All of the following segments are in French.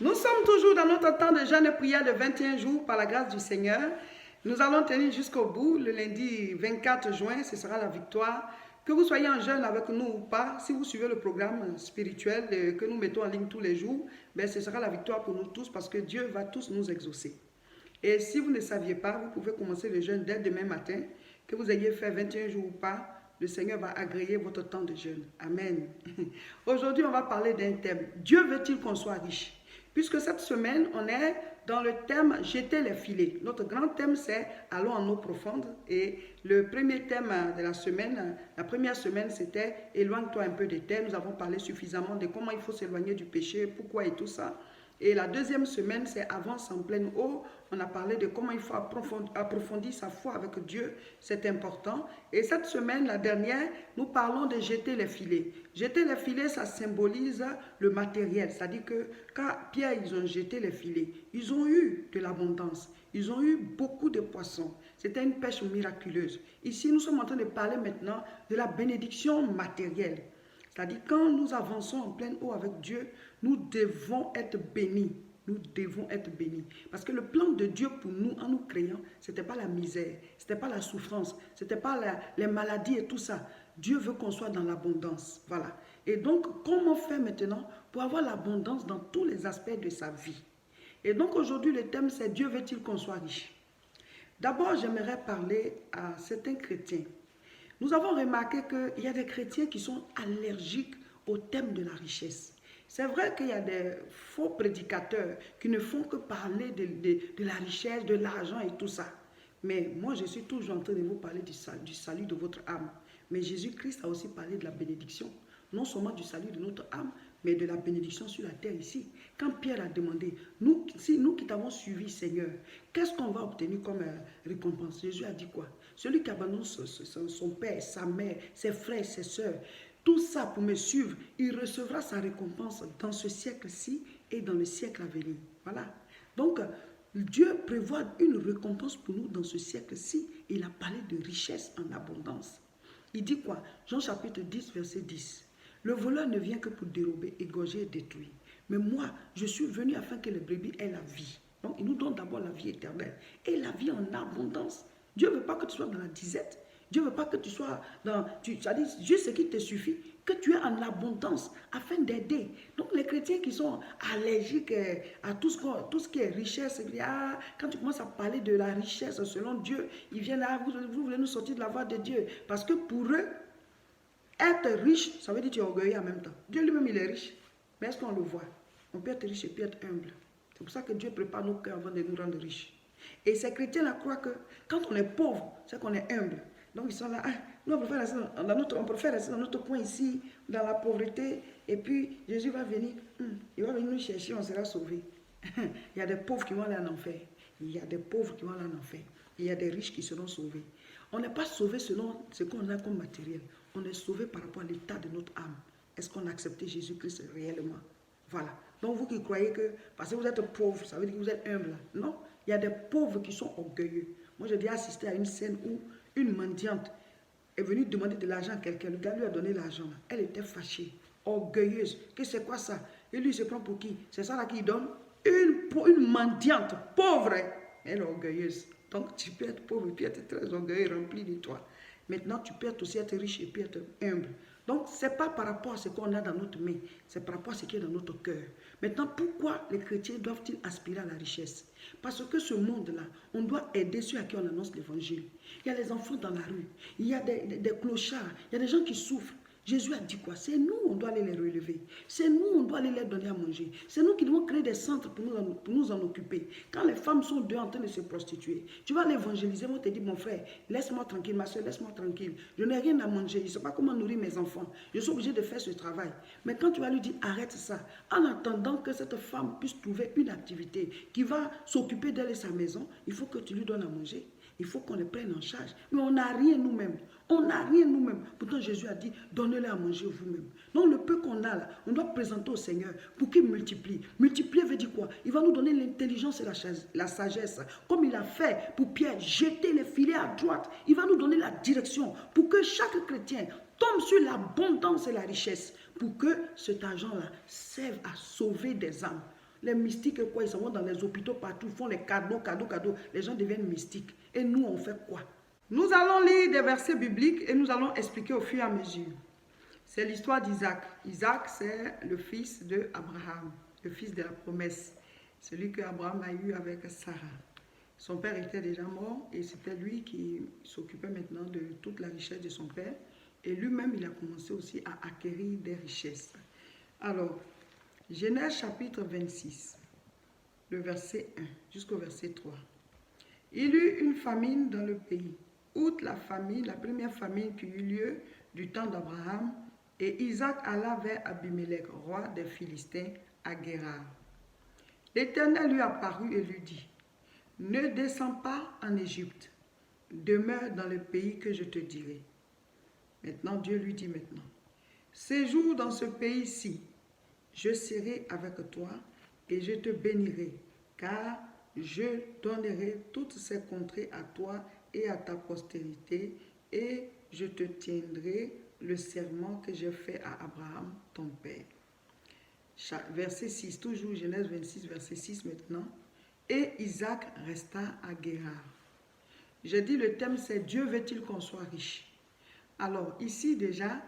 Nous sommes toujours dans notre temps de jeûne et prière de 21 jours par la grâce du Seigneur. Nous allons tenir jusqu'au bout. Le lundi 24 juin, ce sera la victoire. Que vous soyez en jeûne avec nous ou pas, si vous suivez le programme spirituel que nous mettons en ligne tous les jours, ben ce sera la victoire pour nous tous parce que Dieu va tous nous exaucer. Et si vous ne saviez pas, vous pouvez commencer le jeûne dès demain matin. Que vous ayez fait 21 jours ou pas, le Seigneur va agréer votre temps de jeûne. Amen. Aujourd'hui, on va parler d'un thème. Dieu veut-il qu'on soit riche? Puisque cette semaine, on est dans le thème « Jeter les filets ». Notre grand thème, c'est « Allons en eau profonde ». Et le premier thème de la semaine, la première semaine, c'était « Éloigne-toi un peu des terres ». Nous avons parlé suffisamment de comment il faut s'éloigner du péché, pourquoi et tout ça. Et la deuxième semaine, c'est « Avance en pleine eau ». On a parlé de comment il faut approfondir sa foi avec Dieu, c'est important. Et cette semaine, la dernière, nous parlons de jeter les filets. Jeter les filets, ça symbolise le matériel. C'est-à-dire que quand Pierre, ils ont jeté les filets, ils ont eu de l'abondance. Ils ont eu beaucoup de poissons. C'était une pêche miraculeuse. Ici, nous sommes en train de parler maintenant de la bénédiction matérielle. C'est-à-dire quand nous avançons en pleine eau avec Dieu, nous devons être bénis. Nous devons être bénis. Parce que le plan de Dieu pour nous, en nous créant, ce n'était pas la misère, ce n'était pas la souffrance, ce n'était pas les maladies et tout ça. Dieu veut qu'on soit dans l'abondance. Voilà. Et donc, comment faire maintenant pour avoir l'abondance dans tous les aspects de sa vie? Et donc, aujourd'hui, le thème, c'est Dieu veut-il qu'on soit riche? D'abord, j'aimerais parler à certains chrétiens. Nous avons remarqué qu'il y a des chrétiens qui sont allergiques au thème de la richesse. C'est vrai qu'il y a des faux prédicateurs qui ne font que parler de la richesse, de l'argent et tout ça. Mais moi, je suis toujours en train de vous parler du salut de votre âme. Mais Jésus-Christ a aussi parlé de la bénédiction. Non seulement du salut de notre âme, mais de la bénédiction sur la terre ici. Quand Pierre a demandé, nous qui t'avons suivi, Seigneur, qu'est-ce qu'on va obtenir comme récompense? Jésus a dit quoi? Celui qui abandonne son père, sa mère, ses frères, ses soeurs, tout ça pour me suivre, il recevra sa récompense dans ce siècle-ci et dans le siècle à venir. Voilà. Donc, Dieu prévoit une récompense pour nous dans ce siècle-ci. Il a parlé de richesse en abondance. Il dit quoi? Jean chapitre 10, verset 10. Le voleur ne vient que pour dérober, égorger et détruire. Mais moi, je suis venu afin que les brebis aient la vie. Donc, il nous donne d'abord la vie éternelle et la vie en abondance. Dieu ne veut pas que tu sois dans la disette. Dieu ne veut pas que tu sois dans... C'est-à-dire, juste ce qui te suffit, que tu es en abondance afin d'aider. Donc, les chrétiens qui sont allergiques à tout ce qui est richesse, quand tu commences à parler de la richesse selon Dieu, ils viennent là, vous voulez nous sortir de la voie de Dieu. Parce que pour eux, être riche, ça veut dire que tu es orgueilleux en même temps. Dieu lui-même, il est riche. Mais est-ce qu'on le voit? On peut être riche et puis être humble. C'est pour ça que Dieu prépare nos cœurs avant de nous rendre riches. Et ces chrétiens-là croient que quand on est pauvre, c'est qu'on est humble. Donc ils sont là, nous on préfère rester dans notre coin ici, dans la pauvreté, et puis Jésus va venir, il va venir nous chercher, on sera sauvés. Il y a des pauvres qui vont aller en enfer, il y a des pauvres qui vont aller en enfer, il y a des riches qui seront sauvés. On n'est pas sauvé selon ce qu'on a comme matériel, on est sauvé par rapport à l'état de notre âme. Est-ce qu'on a accepté Jésus-Christ réellement? Voilà. Donc vous qui croyez que, parce que vous êtes pauvre, ça veut dire que vous êtes humble. Non, il y a des pauvres qui sont orgueilleux. Moi j'ai déjà assisté à une scène où une mendiante est venue demander de l'argent à quelqu'un. Le gars lui a donné l'argent. Elle était fâchée, orgueilleuse. Que c'est quoi ça? Et lui, il se prend pour qui? C'est ça là qu'il donne? Une mendiante, pauvre. Elle est orgueilleuse. Donc, tu peux être pauvre et puis être très orgueilleux, rempli de toi. Maintenant, tu peux aussi être riche et puis être humble. Donc, ce n'est pas par rapport à ce qu'on a dans notre main, c'est par rapport à ce qui est dans notre cœur. Maintenant, pourquoi les chrétiens doivent-ils aspirer à la richesse? Parce que ce monde-là, on doit aider ceux à qui on annonce l'évangile. Il y a les enfants dans la rue, il y a des clochards, il y a des gens qui souffrent. Jésus a dit quoi? C'est nous, on doit aller les relever. C'est nous, on doit aller les donner à manger. C'est nous qui devons créer des centres pour nous en occuper. Quand les femmes sont dehors en train de se prostituer, tu vas l'évangéliser, on te dit, mon frère, laisse-moi tranquille, ma soeur, laisse-moi tranquille. Je n'ai rien à manger, je ne sais pas comment nourrir mes enfants. Je suis obligé de faire ce travail. Mais quand tu vas lui dire, arrête ça, en attendant que cette femme puisse trouver une activité qui va s'occuper d'elle et sa maison, il faut que tu lui donnes à manger. Il faut qu'on les prenne en charge. Mais on n'a rien nous-mêmes. On n'a rien nous-mêmes. Pourtant, Jésus a dit, donnez-les à manger vous-même. Donc, le peu qu'on a là, on doit présenter au Seigneur pour qu'il multiplie. Multiplier veut dire quoi? Il va nous donner l'intelligence et la sagesse. Comme il a fait pour Pierre, jeter les filets à droite. Il va nous donner la direction pour que chaque chrétien tombe sur l'abondance et la richesse. Pour que cet argent-là serve à sauver des âmes. Les mystiques, quoi, ils s'en vont dans les hôpitaux partout, ils font les cadeaux, cadeaux, cadeaux. Les gens deviennent mystiques. Et nous, on fait quoi? Nous allons lire des versets bibliques et nous allons expliquer au fur et à mesure. C'est l'histoire d'Isaac. Isaac, c'est le fils d'Abraham, le fils de la promesse. Celui qu'Abraham a eu avec Sarah. Son père était déjà mort et c'était lui qui s'occupait maintenant de toute la richesse de son père. Et lui-même, il a commencé aussi à acquérir des richesses. Alors, Genèse chapitre 26, le verset 1 jusqu'au verset 3. Il eut une famine dans le pays. Outre la famine, la première famine qui eut lieu du temps d'Abraham, et Isaac alla vers Abimelech, roi des Philistins, à Guérar. L'Éternel lui apparut et lui dit, ne descends pas en Égypte, demeure dans le pays que je te dirai. Maintenant, Dieu lui dit maintenant, séjourne dans ce pays-ci, je serai avec toi et je te bénirai, car je donnerai toutes ces contrées à toi et à ta postérité, et je te tiendrai le serment que j'ai fait à Abraham, ton père. Verset 6, toujours Genèse 26, verset 6 maintenant. Et Isaac resta à Guérar. J'ai dit le thème c'est Dieu veut-il qu'on soit riche? Alors ici déjà,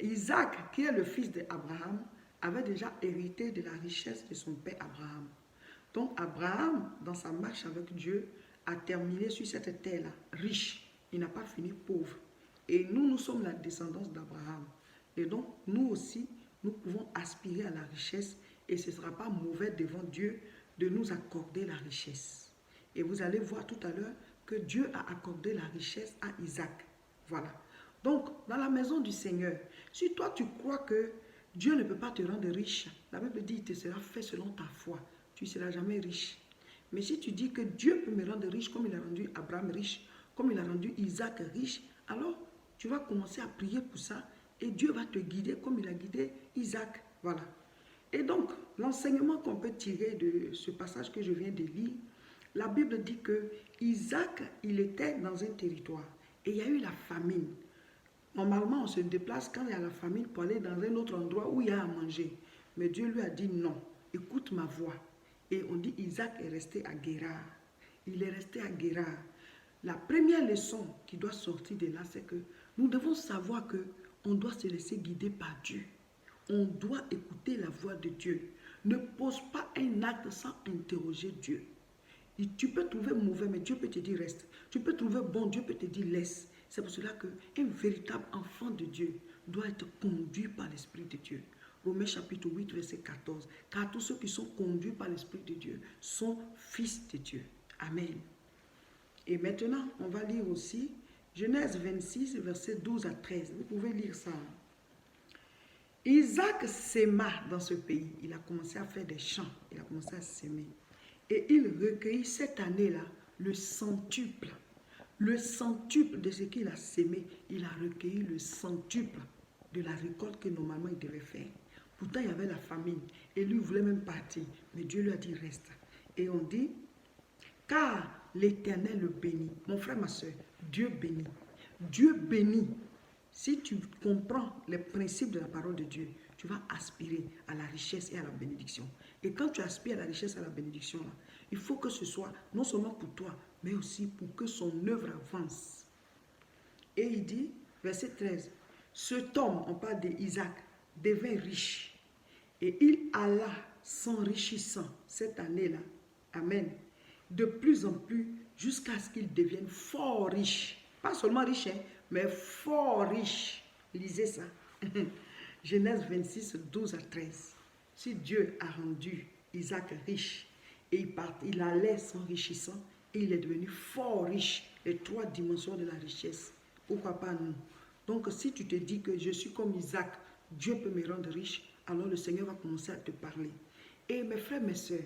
Isaac, qui est le fils d'Abraham, avait déjà hérité de la richesse de son père Abraham. Donc Abraham, dans sa marche avec Dieu, a terminé sur cette terre-là, riche. Il n'a pas fini pauvre. Et nous, nous sommes la descendance d'Abraham. Et donc, nous aussi, nous pouvons aspirer à la richesse et ce ne sera pas mauvais devant Dieu de nous accorder la richesse. Et vous allez voir tout à l'heure que Dieu a accordé la richesse à Isaac. Voilà. Donc, dans la maison du Seigneur, si toi tu crois que Dieu ne peut pas te rendre riche, la Bible dit il te sera fait selon ta foi. Tu ne seras jamais riche. Mais si tu dis que Dieu peut me rendre riche comme il a rendu Abraham riche, comme il a rendu Isaac riche, alors tu vas commencer à prier pour ça et Dieu va te guider comme il a guidé Isaac. Voilà. Et donc, l'enseignement qu'on peut tirer de ce passage que je viens de lire, la Bible dit que Isaac, il était dans un territoire et il y a eu la famine. Normalement, on se déplace quand il y a la famine pour aller dans un autre endroit où il y a à manger. Mais Dieu lui a dit non, écoute ma voix. Et on dit Isaac est resté à Guérar. Il est resté à Guérar. La première leçon qui doit sortir de là, c'est que nous devons savoir que on doit se laisser guider par Dieu. On doit écouter la voix de Dieu. Ne pose pas un acte sans interroger Dieu. Et tu peux trouver mauvais, mais Dieu peut te dire reste. Tu peux trouver bon, Dieu peut te dire laisse. C'est pour cela qu'un véritable enfant de Dieu doit être conduit par l'Esprit de Dieu. Romains chapitre 8, verset 14. Car tous ceux qui sont conduits par l'Esprit de Dieu sont fils de Dieu. Amen. Et maintenant, on va lire aussi Genèse 26, verset 12 à 13. Vous pouvez lire ça. Isaac sema dans ce pays. Il a commencé à faire des champs. Il a commencé à s'aimer. Et il recueillit cette année-là le centuple. Le centuple de ce qu'il a sémé. Il a recueilli le centuple de la récolte que normalement il devait faire. Pourtant, il y avait la famine. Et lui, il voulait même partir. Mais Dieu lui a dit, reste. Et on dit, car l'Éternel le bénit. Mon frère, ma soeur, Dieu bénit. Dieu bénit. Si tu comprends les principes de la parole de Dieu, tu vas aspirer à la richesse et à la bénédiction. Et quand tu aspires à la richesse et à la bénédiction, là, il faut que ce soit non seulement pour toi, mais aussi pour que son œuvre avance. Et il dit, verset 13, cet homme, on parle d'Isaac, devint riche. Et il alla s'enrichissant cette année-là. Amen. De plus en plus, jusqu'à ce qu'il devienne fort riche. Pas seulement riche, hein, mais fort riche. Lisez ça. Genèse 26, 12 à 13. Si Dieu a rendu Isaac riche, et il allait s'enrichissant, et il est devenu fort riche. Les trois dimensions de la richesse. Pourquoi pas nous? Donc si tu te dis que je suis comme Isaac, Dieu peut me rendre riche, alors le Seigneur va commencer à te parler. Et mes frères, mes soeurs,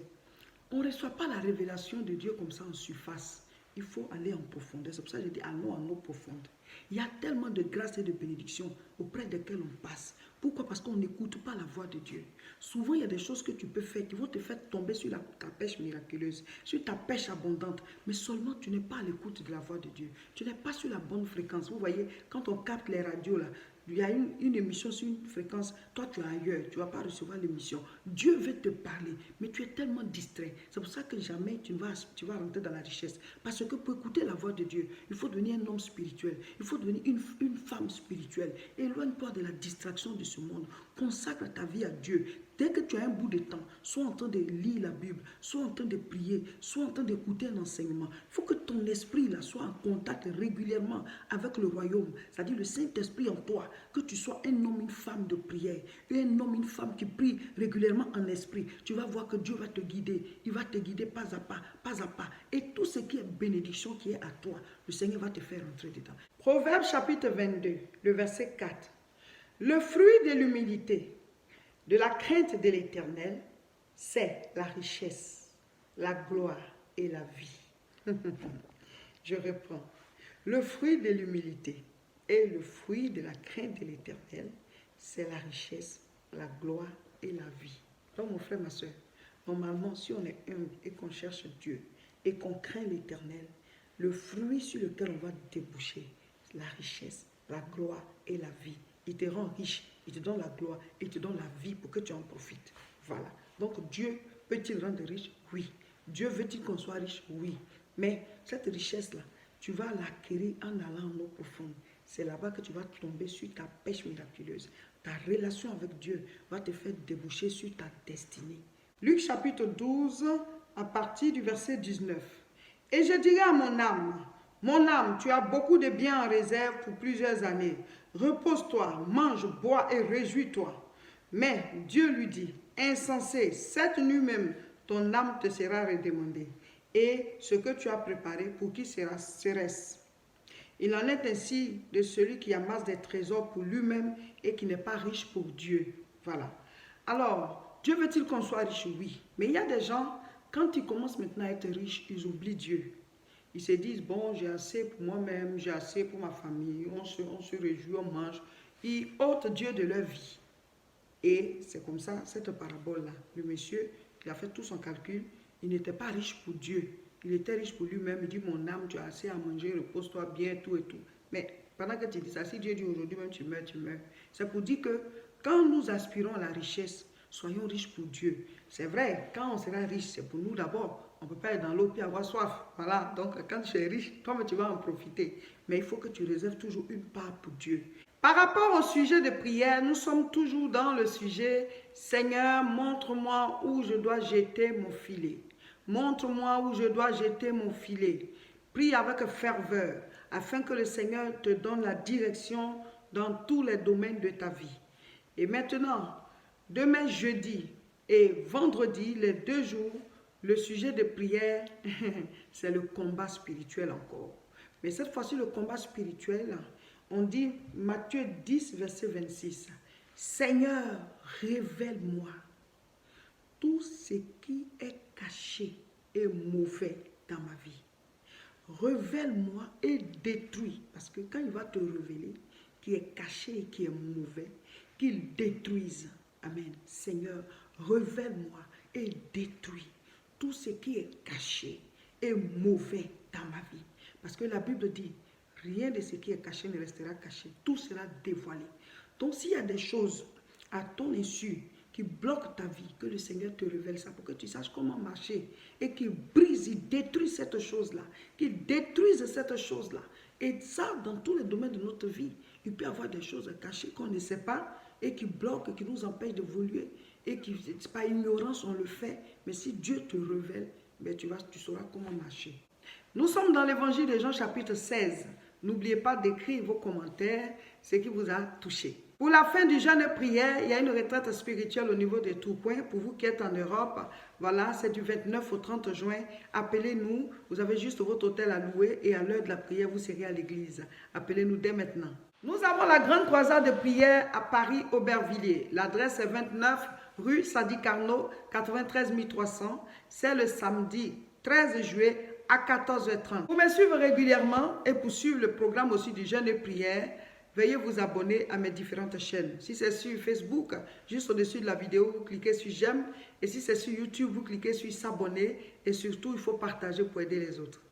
on ne reçoit pas la révélation de Dieu comme ça en surface. Il faut aller en profondeur. C'est pour ça que je dis allons en eau profonde. Il y a tellement de grâce et de bénédictions auprès desquelles on passe. Pourquoi? Parce qu'on n'écoute pas la voix de Dieu. Souvent, il y a des choses que tu peux faire qui vont te faire tomber sur ta pêche miraculeuse, sur ta pêche abondante. Mais seulement, tu n'es pas à l'écoute de la voix de Dieu. Tu n'es pas sur la bonne fréquence. Vous voyez, quand on capte les radios, là, il y a une émission sur une fréquence, toi tu es ailleurs, tu ne vas pas recevoir l'émission. Dieu veut te parler, mais tu es tellement distrait. C'est pour ça que jamais tu vas rentrer dans la richesse. Parce que pour écouter la voix de Dieu, il faut devenir un homme spirituel, il faut devenir une femme spirituelle. Éloigne-toi de la distraction de ce monde. Consacre ta vie à Dieu. Dès que tu as un bout de temps, sois en train de lire la Bible, sois en train de prier, sois en train d'écouter un enseignement. Il faut que ton esprit là, soit en contact régulièrement avec le royaume, c'est-à-dire le Saint-Esprit en toi, que tu sois un homme, une femme de prière, un homme, une femme qui prie régulièrement en esprit. Tu vas voir que Dieu va te guider, il va te guider pas à pas, pas à pas. Et tout ce qui est bénédiction qui est à toi, le Seigneur va te faire entrer dedans. Proverbe chapitre 22, le verset 4. Le fruit de l'humilité, de la crainte de l'Éternel, c'est la richesse, la gloire et la vie. Je reprends. Le fruit de l'humilité et le fruit de la crainte de l'Éternel, c'est la richesse, la gloire et la vie. Donc mon frère, ma soeur, normalement, si on est humble et qu'on cherche Dieu et qu'on craint l'Éternel, le fruit sur lequel on va déboucher, la richesse, la gloire et la vie. Il te rend riche, il te donne la gloire, il te donne la vie pour que tu en profites. Voilà. Donc Dieu peut-il rendre riche? Oui. Dieu veut-il qu'on soit riche? Oui. Mais cette richesse-là, tu vas l'acquérir en allant en eau profonde. C'est là-bas que tu vas tomber sur ta pêche miraculeuse. Ta relation avec Dieu va te faire déboucher sur ta destinée. Luc chapitre 12, à partir du verset 19. Et je dirai à mon âme, tu as beaucoup de biens en réserve pour plusieurs années. Repose-toi, mange, bois et réjouis-toi. Mais Dieu lui dit, insensé, cette nuit même, ton âme te sera redemandée. Et ce que tu as préparé, pour qui serait-ce? Il en est ainsi de celui qui amasse des trésors pour lui-même et qui n'est pas riche pour Dieu. Voilà. Alors, Dieu veut-il qu'on soit riche? Oui. Mais il y a des gens, quand ils commencent maintenant à être riches, ils oublient Dieu. Ils se disent, bon, j'ai assez pour moi-même, j'ai assez pour ma famille, on se réjouit, on mange. Ils ôtent Dieu de leur vie. Et c'est comme ça, cette parabole-là. Le monsieur, il a fait tout son calcul. Il n'était pas riche pour Dieu. Il était riche pour lui-même. Il dit, mon âme, tu as assez à manger, repose-toi bien, tout et tout. Mais pendant que tu dis ça, si Dieu dit aujourd'hui même tu meurs, tu meurs. C'est pour dire que quand nous aspirons à la richesse, soyons riches pour Dieu. C'est vrai, quand on sera riche, c'est pour nous d'abord. On ne peut pas être dans l'eau et avoir soif. Voilà, donc quand tu es riche, toi, tu vas en profiter. Mais il faut que tu réserves toujours une part pour Dieu. Par rapport au sujet de prière, nous sommes toujours dans le sujet « Seigneur, montre-moi où je dois jeter mon filet. Montre-moi où je dois jeter mon filet. » Prie avec ferveur afin que le Seigneur te donne la direction dans tous les domaines de ta vie. Et maintenant, demain jeudi et vendredi, les 2 jours, le sujet de prière, c'est le combat spirituel encore. Mais cette fois-ci, le combat spirituel, on dit Matthieu 10, verset 26. Seigneur, révèle-moi tout ce qui est caché et mauvais dans ma vie. Révèle-moi et détruis. Parce que quand il va te révéler qui est caché et qui est mauvais, qu'il détruise. Amen. Seigneur, révèle-moi et détruis tout ce qui est caché et mauvais dans ma vie. Parce que la Bible dit, rien de ce qui est caché ne restera caché. Tout sera dévoilé. Donc s'il y a des choses à ton insu qui bloquent ta vie, que le Seigneur te révèle ça pour que tu saches comment marcher et qu'il brise, il détruit cette chose-là, qu'il détruise cette chose-là. Et ça, dans tous les domaines de notre vie, il peut y avoir des choses cachées qu'on ne sait pas et qui bloquent, qui nous empêchent d'évoluer et qui, par ignorance, on le fait. Mais si Dieu te révèle, ben tu sauras comment marcher. Nous sommes dans l'évangile de Jean chapitre 16. N'oubliez pas d'écrire vos commentaires, ce qui vous a touché. Pour la fin du jeûne et prière, il y a une retraite spirituelle au niveau des Tourcoings. Pour vous qui êtes en Europe, voilà, c'est du 29 au 30 juin. Appelez-nous, vous avez juste votre hôtel à louer et à l'heure de la prière, vous serez à l'église. Appelez-nous dès maintenant. Nous avons la grande croisade de prière à Paris-Aubervilliers. L'adresse est 29 rue Sadi Carnot, 93 300. C'est le samedi 13 juillet à 14h30. Pour me suivre régulièrement et pour suivre le programme aussi du jeûne et prière, veuillez vous abonner à mes différentes chaînes. Si c'est sur Facebook, juste au-dessus de la vidéo, vous cliquez sur j'aime. Et si c'est sur YouTube, vous cliquez sur s'abonner. Et surtout, il faut partager pour aider les autres.